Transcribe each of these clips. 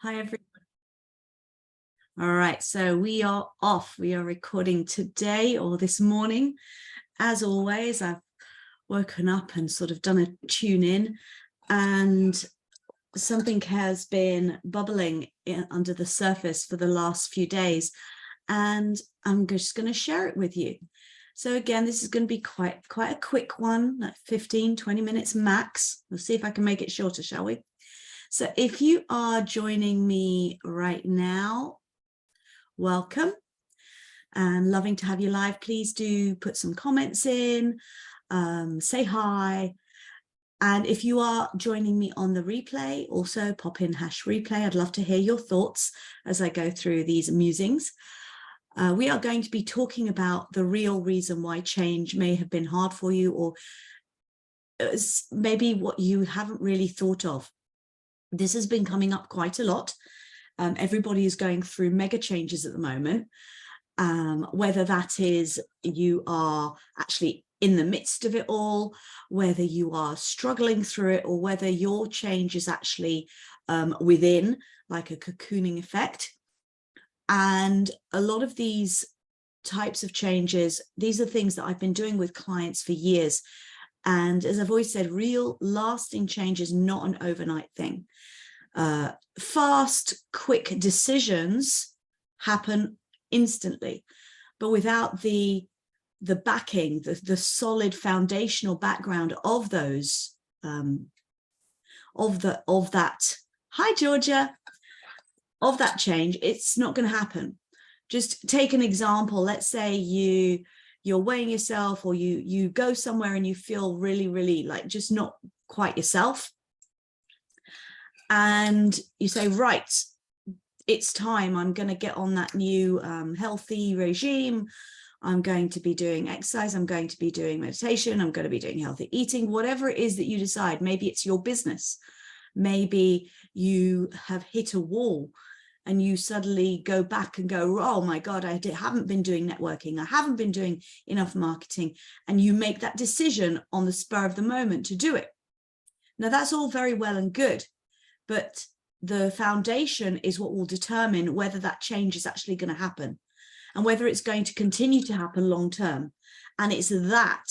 Hi, everyone. All right, so we are off. We are recording today or this morning. As always, I've woken up and sort of done a tune in, and something has been bubbling under the surface for the last few days, and I'm just going to share it with you. So again, this is going to be quite a quick one, like 15-20 minutes max. We'll see if I can make it shorter, shall we? So if you are joining me right now, welcome and loving to have you live. Please do put some comments in, say hi. And if you are joining me on the replay, also pop in #replay. I'd love to hear your thoughts as I go through these musings. We are going to be talking about the real reason why change may have been hard for you, or maybe what you haven't really thought of. This has been coming up quite a lot. Everybody is going through mega changes at the moment, whether that is you are actually in the midst of it all, whether you are struggling through it, or whether your change is actually within, like a cocooning effect. And a lot of these types of changes, these are things that I've been doing with clients for years. And as I've always said, real lasting change is not an overnight thing. Fast, quick decisions happen instantly, but without the backing, the solid foundational background of those, of that, hi Georgia, of that change, it's not going to happen. Just take an example. Let's say you're weighing yourself, or you go somewhere and you feel really like just not quite yourself. And you say, right, it's time. I'm going to get on that new healthy regime. I'm going to be doing exercise. I'm going to be doing meditation. I'm going to be doing healthy eating, whatever it is that you decide. Maybe it's your business. Maybe you have hit a wall and you suddenly go back and go, oh my God, I haven't been doing networking. I haven't been doing enough marketing. And you make that decision on the spur of the moment to do it. Now, that's all very well and good, but the foundation is what will determine whether that change is actually going to happen and whether it's going to continue to happen long term. And it's that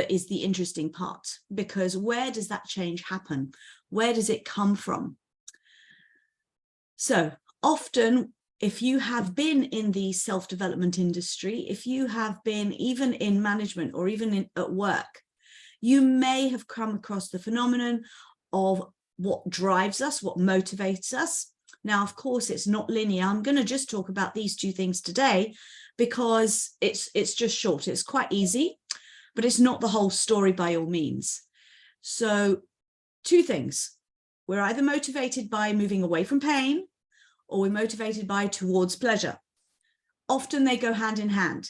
is the interesting part, because where does that change happen? Where does it come from? So often, if you have been in the self-development industry, if you have been even in management or even at work, you may have come across the phenomenon of what drives us, what motivates us. Now, of course, it's not linear. I'm going to just talk about these two things today because it's just short. It's quite easy, but it's not the whole story by all means. So two things. We're either motivated by moving away from pain, or we're motivated by towards pleasure. Often they go hand in hand.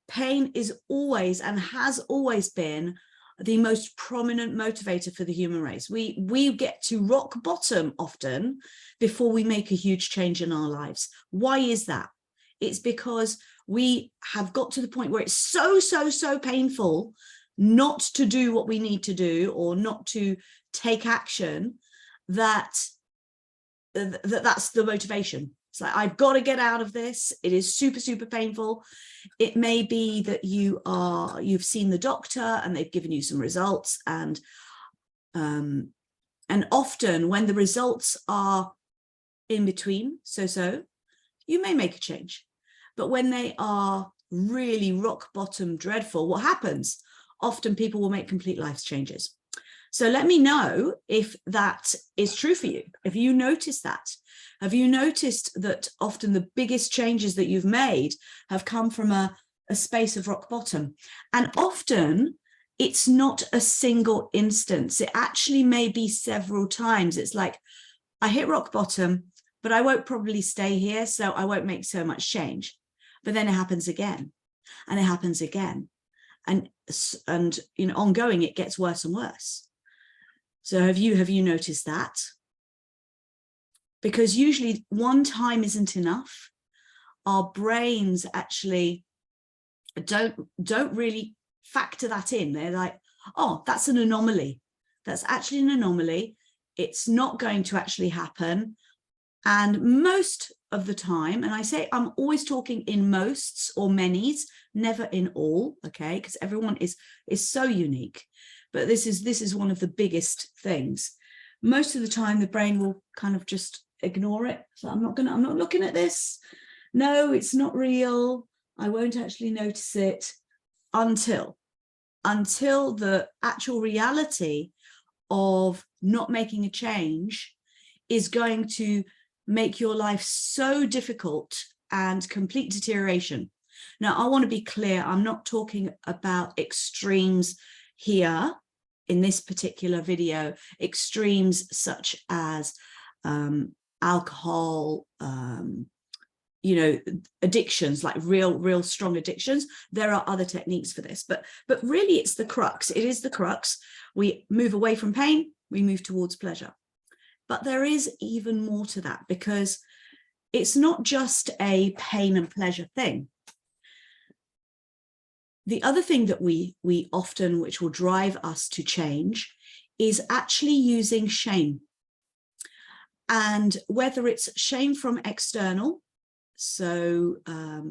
Pain is always and has always been the most prominent motivator for the human race. We get to rock bottom often before we make a huge change in our lives. Why is that? It's because we have got to the point where it's so painful not to do what we need to do, or not to take action, that's the motivation. It's like, I've got to get out of this. It is super painful. It may be that you've seen the doctor and they've given you some results, and often when the results are in between, so you may make a change. But when they are really rock bottom dreadful, what happens? Often people will make complete life changes. So let me know if that is true for you. Have you noticed that? Have you noticed that often the biggest changes that you've made have come from a space of rock bottom? And often it's not a single instance. It actually may be several times. It's like, I hit rock bottom, but I won't probably stay here, so I won't make so much change. But then it happens again, and it happens again. And you know, ongoing, it gets worse and worse. So have you noticed that? Because usually one time isn't enough. Our brains actually don't really factor that in. They're like, oh, that's an anomaly. That's actually an anomaly. It's not going to actually happen. And most of the time, and I say I'm always talking in mosts or manys, never in all, okay, because everyone is so unique. But this is one of the biggest things. Most of the time the brain will kind of just ignore it. So I'm not looking at this. No, it's not real. I won't actually notice it until the actual reality of not making a change is going to make your life so difficult and complete deterioration. Now, I want to be clear, I'm not talking about extremes here in this particular video, extremes such as alcohol, you know, addictions, like real strong addictions. There are other techniques for this, but really it's the crux. It is the crux. We move away from pain, we move towards pleasure. But there is even more to that, because it's not just a pain and pleasure thing. The other thing that we often, which will drive us to change, is actually using shame. And whether it's shame from external, so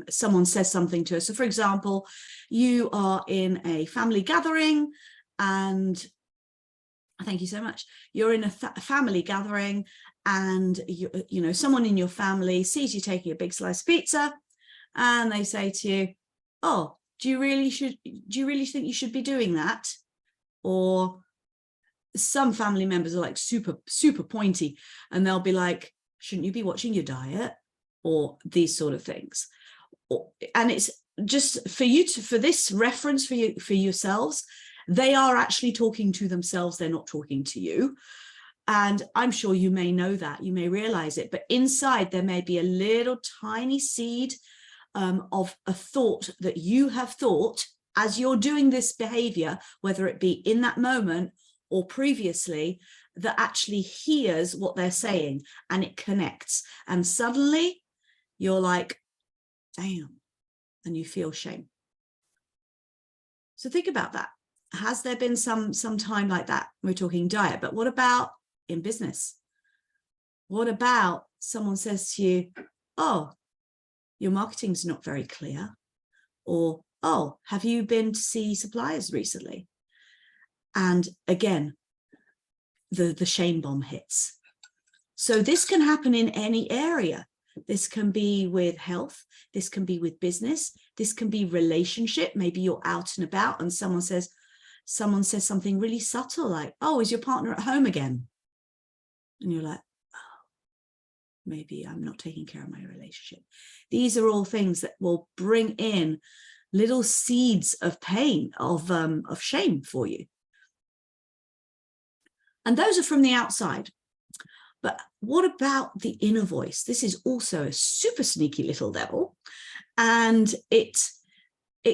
someone says something to us. So for example, you are in a family gathering, and thank you so much. You're in a family gathering, and you know, someone in your family sees you taking a big slice of pizza, and they say to you, "Oh, do you really think you should be doing that?" Or some family members are like super pointy, and they'll be like, "Shouldn't you be watching your diet?" Or these sort of things. And it's just for you to, for this reference for yourselves, they are actually talking to themselves. They're not talking to you. And I'm sure you may know that, you may realize it, but inside there may be a little tiny seed of a thought that you have thought as you're doing this behavior, whether it be in that moment or previously, that actually hears what they're saying, and it connects. And suddenly you're like, damn, and you feel shame. So think about that. Has there been some time like that? We're talking diet, but what about in business? What about someone says to you, "Oh, your marketing's not very clear," or, "Oh, have you been to see suppliers recently?" And again, the shame bomb hits. So this can happen in any area. This can be with health, this can be with business, this can be relationship. Maybe you're out and about and someone says something really subtle like, "Oh, is your partner at home again?" And you're like, "Oh, maybe I'm not taking care of my relationship." These are all things that will bring in little seeds of pain, of shame for you. And those are from the outside. But what about the inner voice? This is also a super sneaky little devil, and it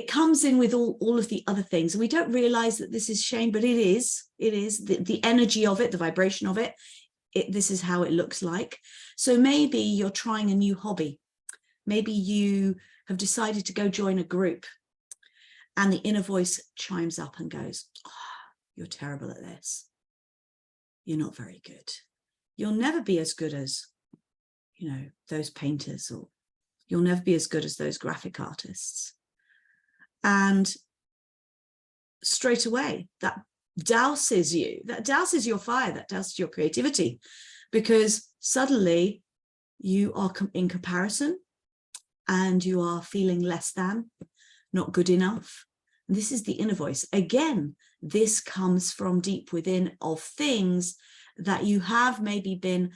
comes in with all of the other things. And we don't realize that this is shame, but it is the energy of it, the vibration of it. This is how it looks like. So maybe you're trying a new hobby. Maybe you have decided to go join a group, and the inner voice chimes up and goes, "Oh, you're terrible at this. You're not very good. You'll never be as good as, you know, those painters, or you'll never be as good as those graphic artists." And straight away, that douses you, that douses your fire, that douses your creativity, because suddenly you are in comparison and you are feeling less than, not good enough. And this is the inner voice. Again, this comes from deep within, of things that you have maybe been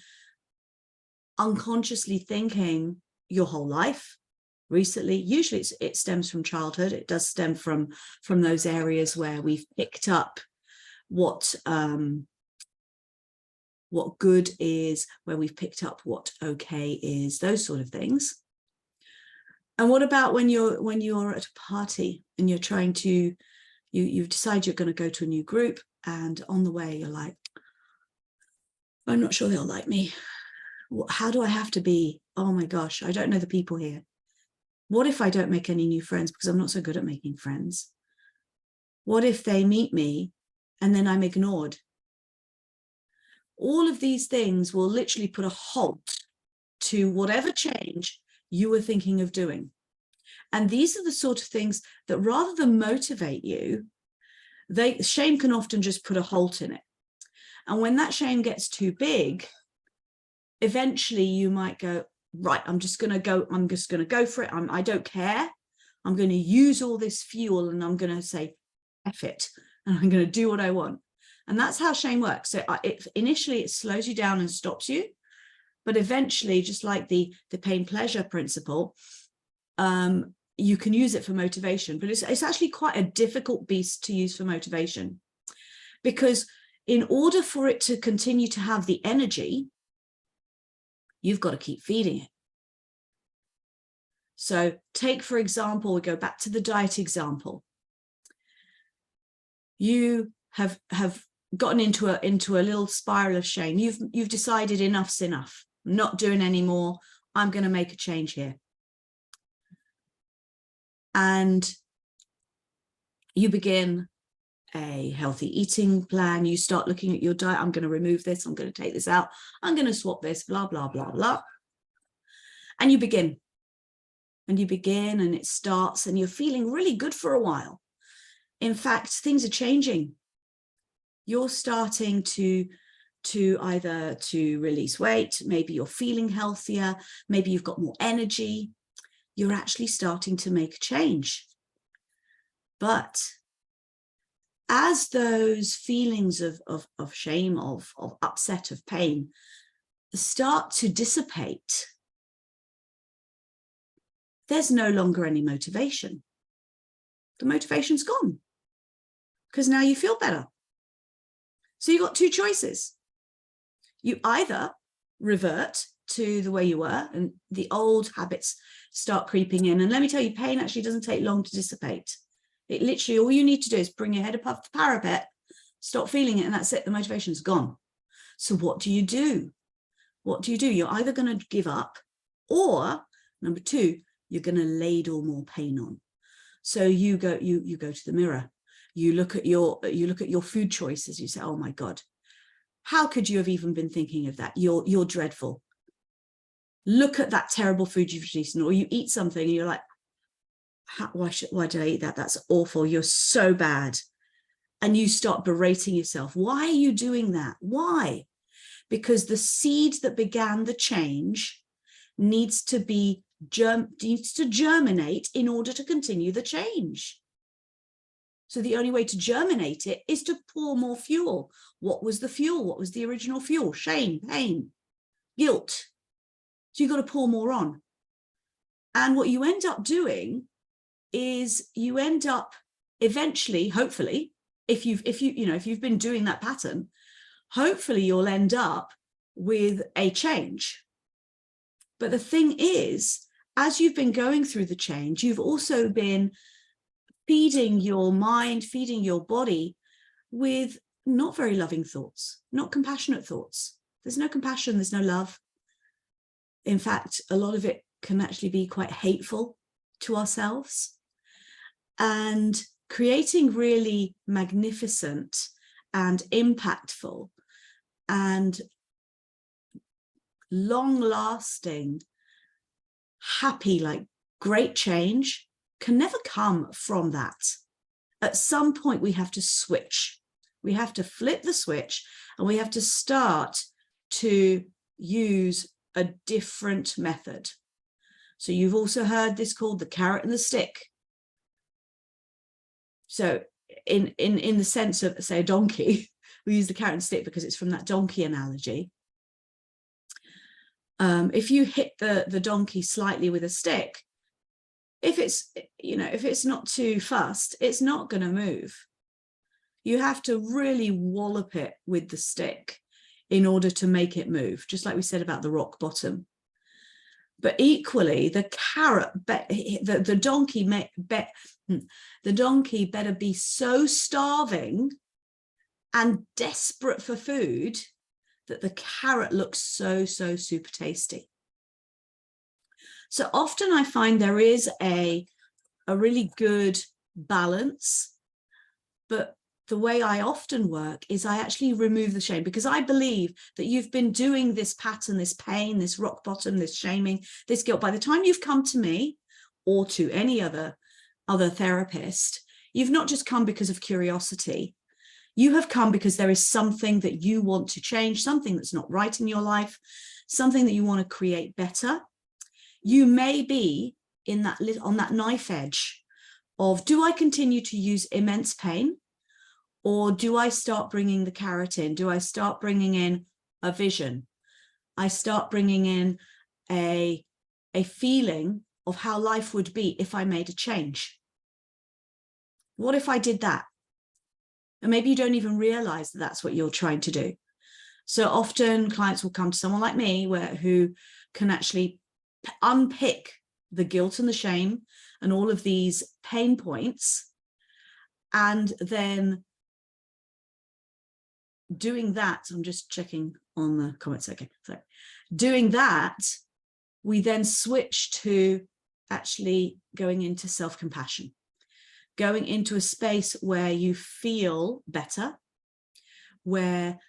unconsciously thinking your whole life. Recently, usually it stems from childhood. It does stem from those areas where we've picked up what good is, where we've picked up what okay is, those sort of things. And what about when you're at a party and you're trying to, you've decided you're going to go to a new group, and on the way you're like, "I'm not sure they'll like me. How do I have to be? Oh my gosh, I don't know the people here. What if I don't make any new friends because I'm not so good at making friends? What if they meet me and then I'm ignored?" All of these things will literally put a halt to whatever change you were thinking of doing. And these are the sort of things that rather than motivate you, shame can often just put a halt in it. And when that shame gets too big, eventually you might go, right, I'm just going to go for it. I don't care. I'm going to use all this fuel and I'm going to say, F it. And I'm going to do what I want. And that's how shame works. So initially it slows you down and stops you. But eventually, just like the pain pleasure principle, you can use it for motivation. But it's actually quite a difficult beast to use for motivation, because in order for it to continue to have the energy, you've got to keep feeding it. So take, for example, we go back to the diet example. You have gotten into a little spiral of shame. You've decided enough's enough. I'm not doing any more. I'm going to make a change here. And you begin a healthy eating plan. You start looking at your diet. I'm going to remove this. I'm going to take this out. I'm going to swap this, blah, blah, blah, blah. And you begin. And you begin and it starts and you're feeling really good for a while. In fact, things are changing. You're starting to either to release weight, maybe you're feeling healthier, maybe you've got more energy. You're actually starting to make a change. But as those feelings of shame, of upset, of pain start to dissipate, there's no longer any motivation. The motivation's gone because now you feel better. So you've got two choices. You either revert to the way you were and the old habits start creeping in. And let me tell you, pain actually doesn't take long to dissipate. It literally, all you need to do is bring your head above the parapet, stop feeling it, and that's it. The motivation's gone. So what do you do? What do you do? You're either going to give up, or number two, you're going to ladle more pain on. So you go to the mirror. You look at your food choices. You say, oh my God, how could you have even been thinking of that? You're dreadful. Look at that terrible food you've eaten. Or you eat something and you're like, why did I eat that? That's awful. You're so bad. And you start berating yourself. Why are you doing that? Why? Because the seed that began the change needs to germinate in order to continue the change. So the only way to germinate it is to pour more fuel. What was the fuel? What was the original fuel? Shame, pain, guilt. So you've got to pour more on. And what you end up doing is you end up eventually, hopefully, if you've been doing that pattern, hopefully you'll end up with a change. But the thing is, as you've been going through the change, you've also been feeding your mind, feeding your body with not very loving thoughts, not compassionate thoughts. There's no compassion, there's no love. In fact, a lot of it can actually be quite hateful to ourselves. And creating really magnificent and impactful and long-lasting, happy, like great change can never come from that. At some point, we have to switch. We have to flip the switch and we have to start to use a different method. So you've also heard this called the carrot and the stick. So in the sense of, say, a donkey, we use the carrot and stick because it's from that donkey analogy. If you hit the donkey slightly with a stick, if it's not too fussed, it's not going to move. You have to really wallop it with the stick in order to make it move, just like we said about the rock bottom. But equally, the carrot, the donkey better be so starving and desperate for food that the carrot looks so super tasty. So often I find there is a really good balance, but the way I often work is I actually remove the shame, because I believe that you've been doing this pattern, this pain, this rock bottom, this shaming, this guilt. By the time you've come to me or to any other therapist, you've not just come because of curiosity. You have come because there is something that you want to change, something that's not right in your life, something that you want to create better. You may be in that on that knife edge of, do I continue to use immense pain, or do I start bringing the carrot in? Do I start bringing in a vision? I start bringing in a feeling of how life would be if I made a change. What if I did that? And maybe you don't even realize that that's what you're trying to do. So often clients will come to someone like me who can actually unpick the guilt and the shame and all of these pain points, and then doing that, I'm just checking on the comments. Okay, so doing that, we then switch to actually going into self-compassion, going into a space where you feel better, where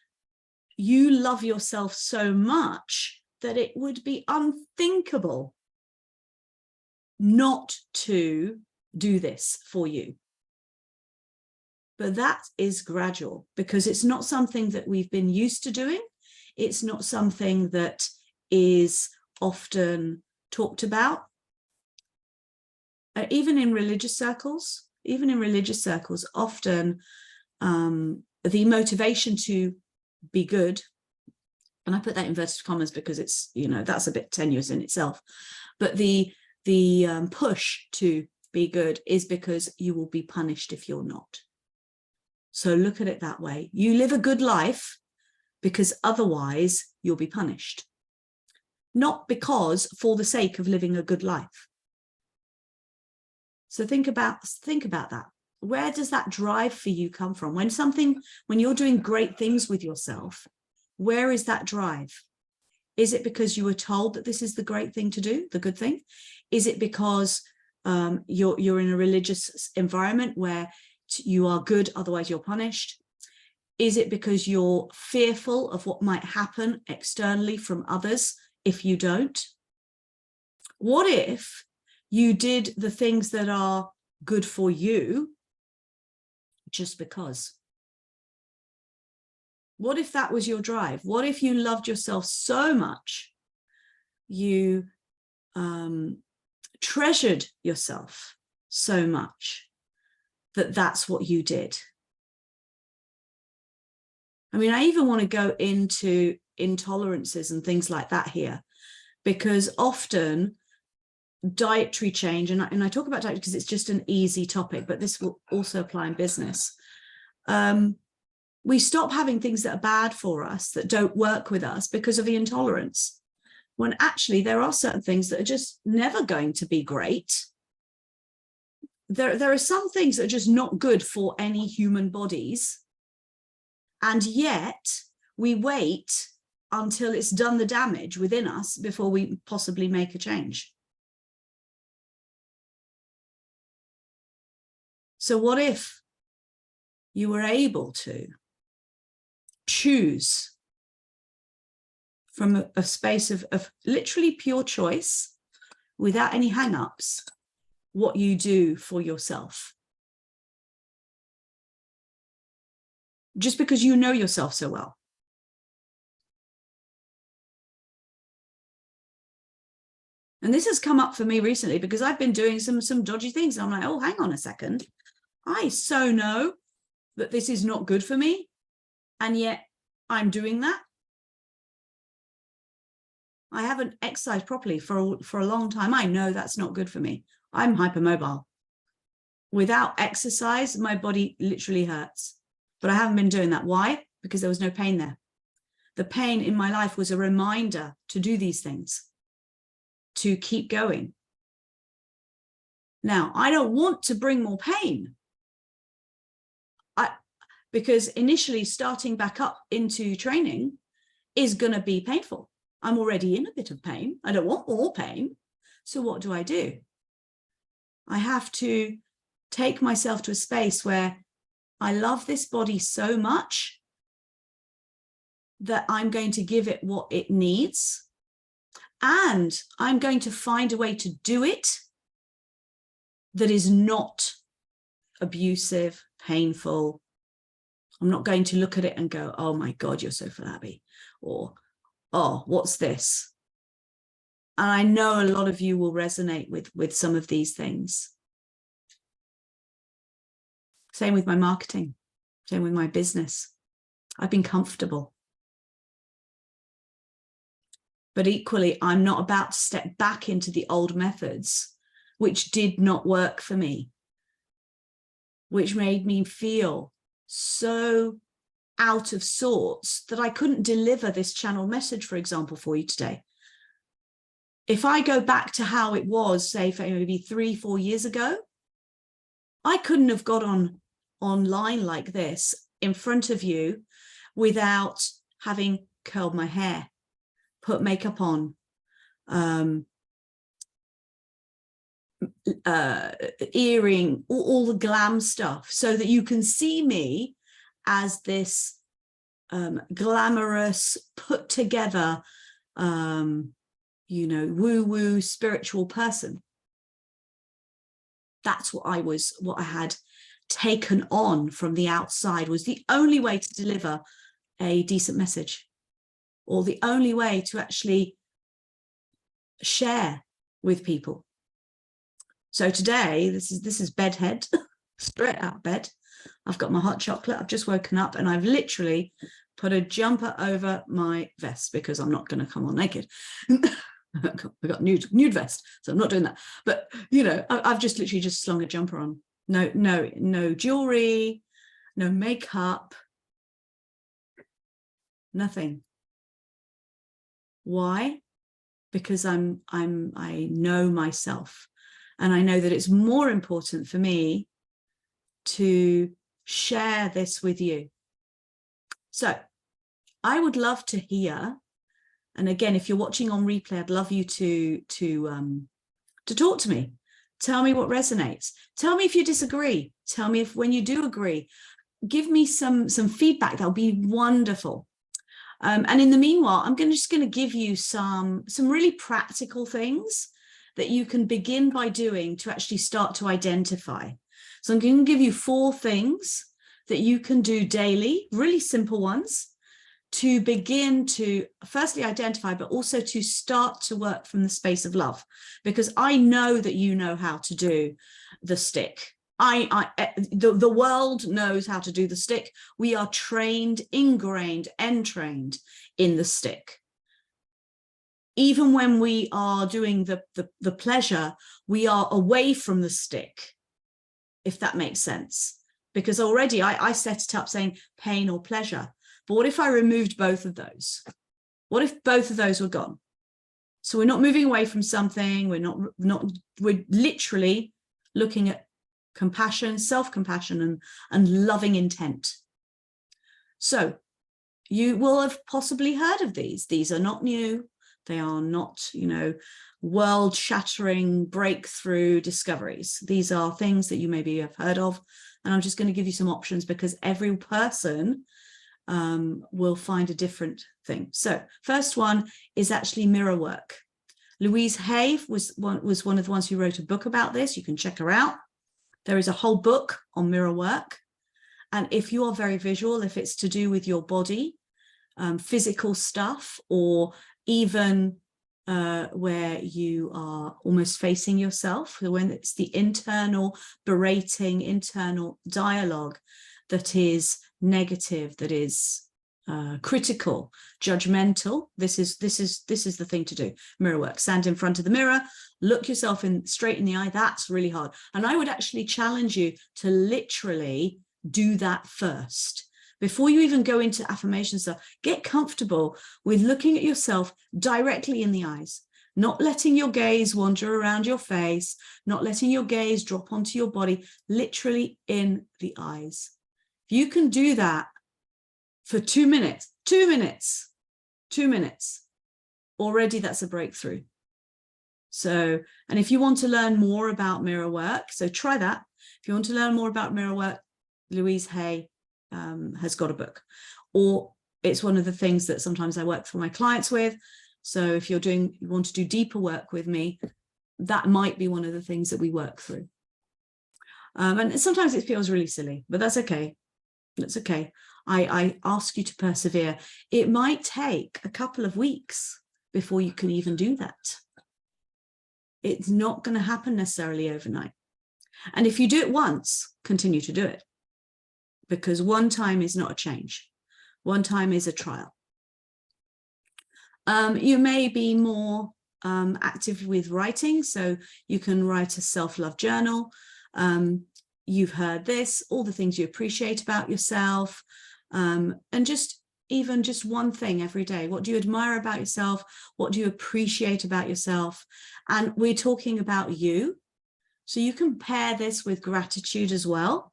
you love yourself so much that it would be unthinkable not to do this for you. But that is gradual, because it's not something that we've been used to doing. It's not something that is often talked about. Even in religious circles, often the motivation to be good, and I put that in inverted commas because it's, that's a bit tenuous in itself, but the push to be good is because you will be punished if you're not. So look at it that way. You live a good life because otherwise you'll be punished, not because for the sake of living a good life. So think about that. Where does that drive for you come from? When you're doing great things with yourself, where is that drive? Is it because you were told that this is the great thing to do, the good thing? Is it because you're in a religious environment where you are good, otherwise you're punished? Is it because you're fearful of what might happen externally from others if you don't? What if you did the things that are good for you just because? What if that was your drive? What if you loved yourself so much, you treasured yourself so much, that that's what you did? I mean, I even want to go into intolerances and things like that here, because often dietary change, and I talk about diet because it's just an easy topic, but this will also apply in business. We stop having things that are bad for us, that don't work with us, because of the intolerance, when actually there are certain things that are just never going to be great. There are some things that are just not good for any human bodies, and yet we wait until it's done the damage within us before we possibly make a change. So what if you were able to choose from a space of literally pure choice, without any hang-ups, what you do for yourself? Just because you know yourself so well. And this has come up for me recently because I've been doing some dodgy things. And I'm like, oh, hang on a second. I so know that this is not good for me, and yet I'm doing that. I haven't exercised properly for a long time. I know that's not good for me. I'm hypermobile. Without exercise, my body literally hurts. But I haven't been doing that. Why? Because there was no pain there. The pain in my life was a reminder to do these things, to keep going. Now, I don't want to bring more pain. Because initially starting back up into training is going to be painful. I'm already in a bit of pain. I don't want more pain. So what do? I have to take myself to a space where I love this body so much that I'm going to give it what it needs, and I'm going to find a way to do it that is not abusive, painful. I'm not going to look at it and go, oh my God, you're so flabby, or, oh, what's this? And I know a lot of you will resonate with some of these things. Same with my marketing, same with my business. I've been comfortable. But equally, I'm not about to step back into the old methods, which did not work for me, which made me feel so out of sorts that I couldn't deliver this channel message, for example, for you today. If I go back to how it was, say, for maybe 3-4 years ago, I couldn't have got online like this in front of you without having curled my hair, put makeup on, earring, all the glam stuff, so that you can see me as this glamorous, put together, you know, woo-woo spiritual person. That's what I had taken on from the outside, was the only way to deliver a decent message, or the only way to actually share with people. So today, this is bedhead, straight out of bed. I've got my hot chocolate. I've just woken up and I've literally put a jumper over my vest because I'm not going to come on naked. I've got nude vest, so I'm not doing that. But, you know, I've just literally just slung a jumper on. No jewelry, no makeup, nothing. Why? Because I know myself, and I know that it's more important for me to share this with you. So I would love to hear, and again, if you're watching on replay, I'd love you to talk to me. Tell me what resonates. Tell me if you disagree. Tell me if when you do agree. Give me some feedback. That'll be wonderful. And in the meanwhile, I'm just going to give you some really practical things that you can begin by doing to actually start to identify. So I'm going to give you 4 things that you can do daily, really simple ones, to begin to firstly identify, but also to start to work from the space of love, because I know that you know how to do the stick. The world knows how to do the stick. We are trained, ingrained, entrained in the stick. Even when we are doing the pleasure, we are away from the stick, if that makes sense. Because already I set it up saying pain or pleasure. But what if I removed both of those? What if both of those were gone? So we're not moving away from something. We're literally looking at compassion, self-compassion, and loving intent. So you will have possibly heard of these. These are not new. They are not, you know, world-shattering breakthrough discoveries. These are things that you maybe have heard of. And I'm just going to give you some options because every person will find a different thing. So first one is actually mirror work. Louise Hay was one of the ones who wrote a book about this. You can check her out. There is a whole book on mirror work. And if you are very visual, if it's to do with your body, physical stuff, or even where you are almost facing yourself, when it's the internal berating, internal dialogue that is negative, that is critical, judgmental, this is the thing to do. Mirror work. Stand in front of the mirror, look yourself straight in the eye. That's really hard. And I would actually challenge you to literally do that first. Before you even go into affirmation stuff, get comfortable with looking at yourself directly in the eyes, not letting your gaze wander around your face, not letting your gaze drop onto your body, literally in the eyes. If you can do that for 2 minutes, 2 minutes, 2 minutes, already that's a breakthrough. So, and if you want to learn more about mirror work, so try that. If you want to learn more about mirror work, Louise Hay has got a book. Or it's one of the things that sometimes I work for my clients with. So if you want to do deeper work with me, that might be one of the things that we work through. And sometimes it feels really silly, but that's okay. That's okay. I ask you to persevere. It might take a couple of weeks before you can even do that. It's not going to happen necessarily overnight. And if you do it once, continue to do it, because one time is not a change. One time is a trial. You may be more active with writing, so you can write a self-love journal. You've heard this, all the things you appreciate about yourself, and even just one thing every day. What do you admire about yourself? What do you appreciate about yourself? And we're talking about you. So you can pair this with gratitude as well.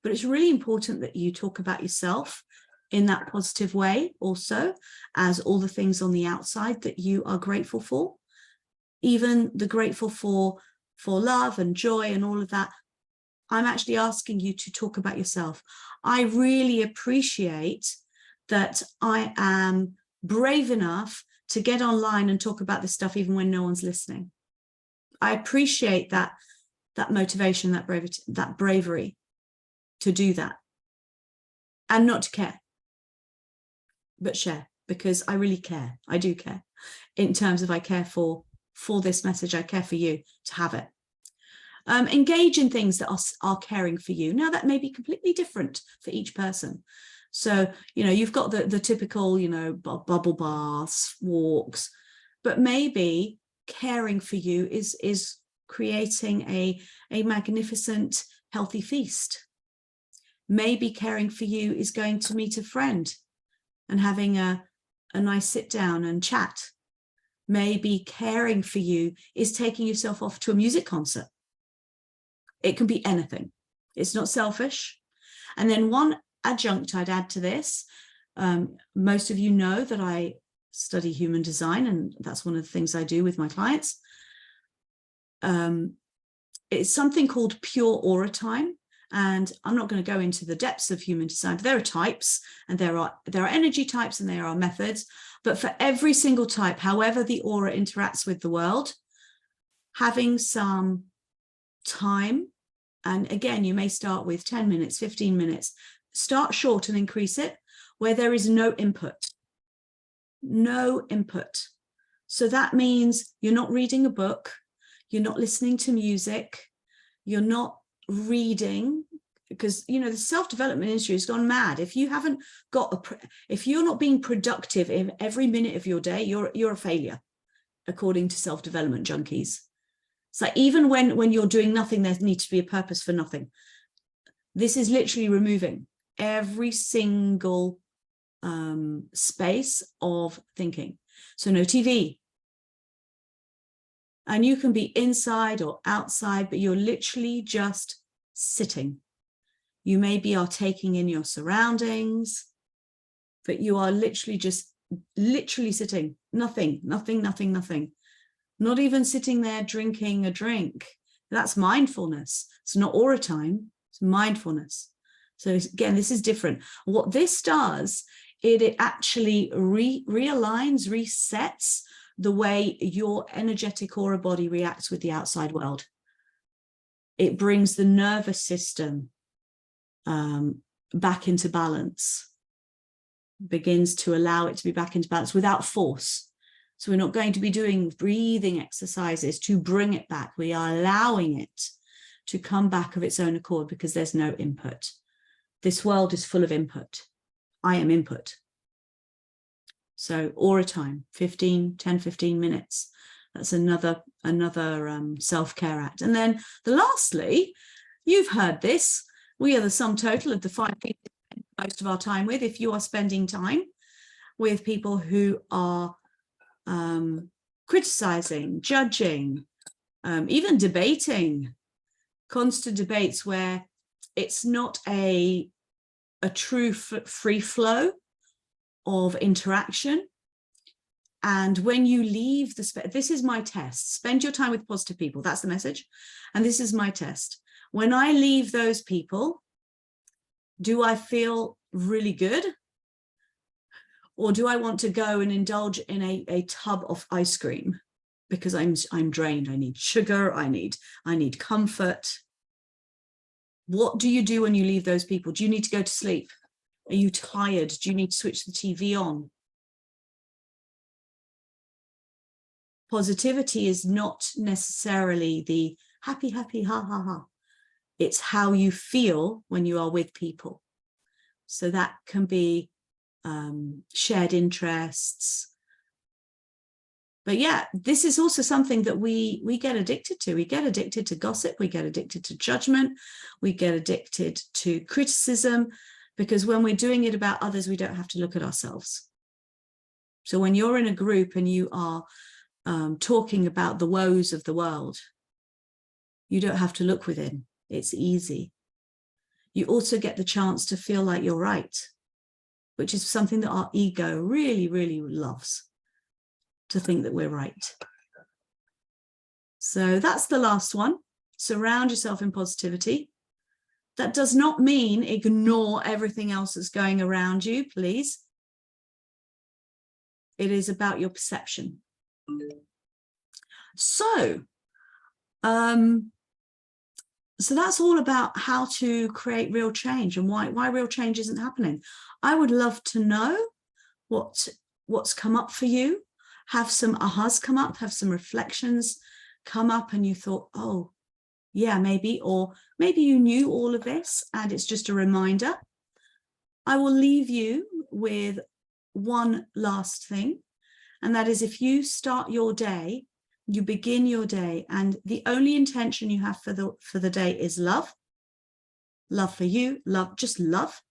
But it's really important that you talk about yourself in that positive way also, as all the things on the outside that you are grateful for. Even the grateful for love and joy and all of that. I'm actually asking you to talk about yourself. I really appreciate that I am brave enough to get online and talk about this stuff even when no one's listening. I appreciate that motivation, that bravery to do that, and not to care, but share, because I really care. I do care in terms of I care for this message. I care for you to have it. Engage in things that are caring for you. Now, that may be completely different for each person. So, you've got the typical, bubble baths, walks, but maybe caring for you is creating a magnificent, healthy feast. Maybe caring for you is going to meet a friend and having a nice sit down and chat. Maybe caring for you is taking yourself off to a music concert. It can be anything. It's not selfish. And then one adjunct I'd add to this, most of you know that I study human design, and that's one of the things I do with my clients. It's something called pure aura time. And I'm not going to go into the depths of human design, but there are types, and there are energy types, and there are methods. But for every single type, however the aura interacts with the world, having some time, and again, you may start with 10 minutes, 15 minutes, start short and increase it, where there is no input. No input. So that means you're not reading a book, you're not listening to music, you're not reading, because the self-development industry has gone mad. If you haven't if you're not being productive in every minute of your day, you're a failure, according to self-development junkies. It's like even when you're doing nothing, there needs to be a purpose for nothing. This is literally removing every single space of thinking. So no TV. And you can be inside or outside, but you're literally just sitting. You maybe are taking in your surroundings, but you are literally sitting. Nothing. Not even sitting there drinking a drink. That's mindfulness. It's not aura time, it's mindfulness. So again, this is different. What this does, it actually realigns, resets the way your energetic aura body reacts with the outside world. It brings the nervous system back into balance, begins to allow it to be back into balance without force. So we're not going to be doing breathing exercises to bring it back. We are allowing it to come back of its own accord because there's no input. This world is full of input. I am input. So aura time, 10, 15 minutes. That's another self-care act. And then lastly, you've heard this. We are the sum total of the 5 people we spend most of our time with. If you are spending time with people who are criticizing, judging, even debating, constant debates where it's not a true free flow of interaction. And when you leave this is my test. Spend your time with positive people. That's the message. And this is my test. When I leave those people, Do I feel really good? Or do I want to go and indulge in a tub of ice cream because I'm drained? I need sugar. I need comfort. What do you do when you leave those people? Do you need to go to sleep? Are you tired? Do you need to switch the TV on? Positivity is not necessarily the happy, happy, ha, ha, ha. It's how you feel when you are with people. So that can be shared interests. But yeah, this is also something that we get addicted to. We get addicted to gossip. We get addicted to judgment. We get addicted to criticism, because when we're doing it about others, we don't have to look at ourselves. So when you're in a group and you are talking about the woes of the world, you don't have to look within. It's easy. You also get the chance to feel like you're right, which is something that our ego really, really loves, to think that we're right. So that's the last one. Surround yourself in positivity. That does not mean ignore everything else that's going around you, please. It is about your perception. So, so that's all about how to create real change and why real change isn't happening. I would love to know what's come up for you. Have some ahas come up, have some reflections come up, and you thought, oh, yeah, maybe, or maybe you knew all of this and it's just a reminder. I will leave you with one last thing, and that is, if you start your day, you begin your day, and the only intention you have for the day is love for you, just love,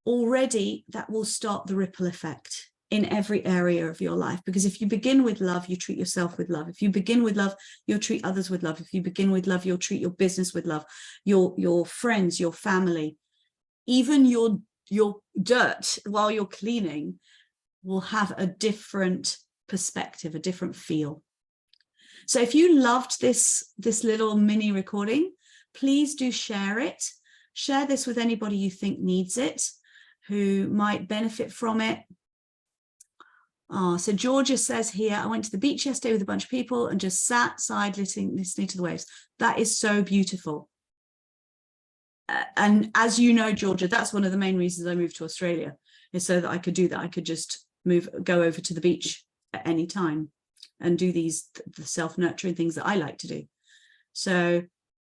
already that will start the ripple effect in every area of your life. Because if you begin with love, you treat yourself with love. If you begin with love, you'll treat others with love. If you begin with love, you'll treat your business with love, your friends, your family, even your dirt while you're cleaning will have a different perspective, a different feel. So if you loved this little mini recording, please do share it. Share this with anybody you think needs it, who might benefit from it. So Georgia says here, I went to the beach yesterday with a bunch of people and just sat side listening to the waves. That is so beautiful. And as you know, Georgia, that's one of the main reasons I moved to Australia, is so that I could do that. I could just go over to the beach at any time and do the self-nurturing things that I like to do. So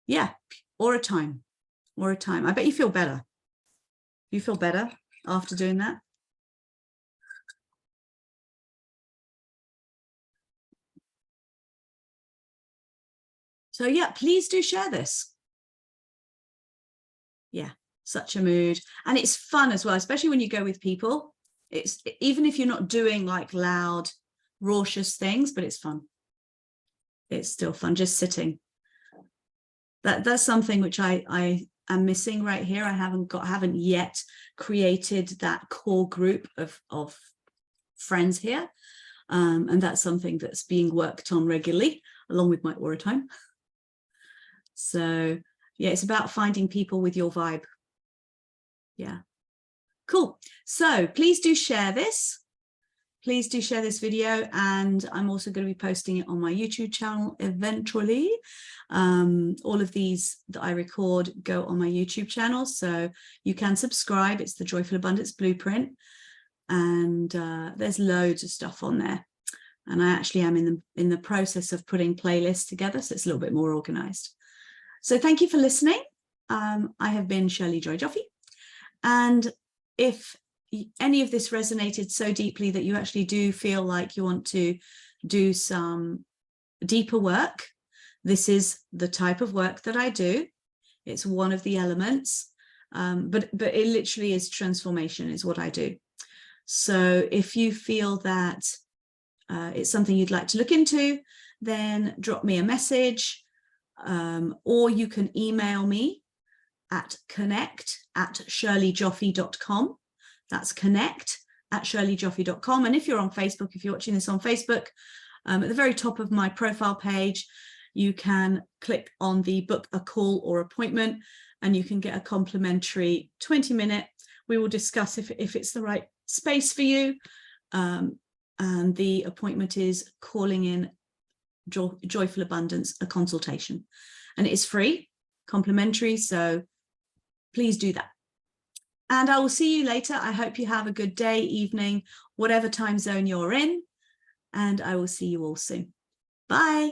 yeah, or a time. I bet you feel better. You feel better after doing that? So yeah, please do share this. Yeah, such a mood. And it's fun as well, especially when you go with people. It's, even if you're not doing like loud, raucous things, but it's fun. It's still fun just sitting. That's something which I am missing right here. I haven't yet created that core group of friends here. And that's something that's being worked on regularly, along with my aura time. So yeah, it's about finding people with your vibe. Yeah, cool. So please do share this. Please do share this video, and I'm also going to be posting it on my YouTube channel eventually. All of these that I record go on my YouTube channel, so you can subscribe. It's the Joyful Abundance Blueprint, and there's loads of stuff on there. And I actually am in the process of putting playlists together, so it's a little bit more organized. So thank you for listening. I have been Shirley Joy Joffe, and if any of this resonated so deeply that you actually do feel like you want to do some deeper work, this is the type of work that I do. It's one of the elements, but it literally is transformation is what I do. So if you feel that it's something you'd like to look into, then drop me a message, or you can email me at connect@shirleyjoffe.com. That's connect@shirleyjoffe.com. And if you're on Facebook, if you're watching this on Facebook, at the very top of my profile page, you can click on the book a call or appointment, and you can get a complimentary 20-minute. We will discuss if it's the right space for you. And the appointment is Calling in Joyful Abundance, a consultation. And it is free, complimentary, so please do that. And I will see you later. I hope you have a good day, evening, whatever time zone you're in. And I will see you all soon. Bye.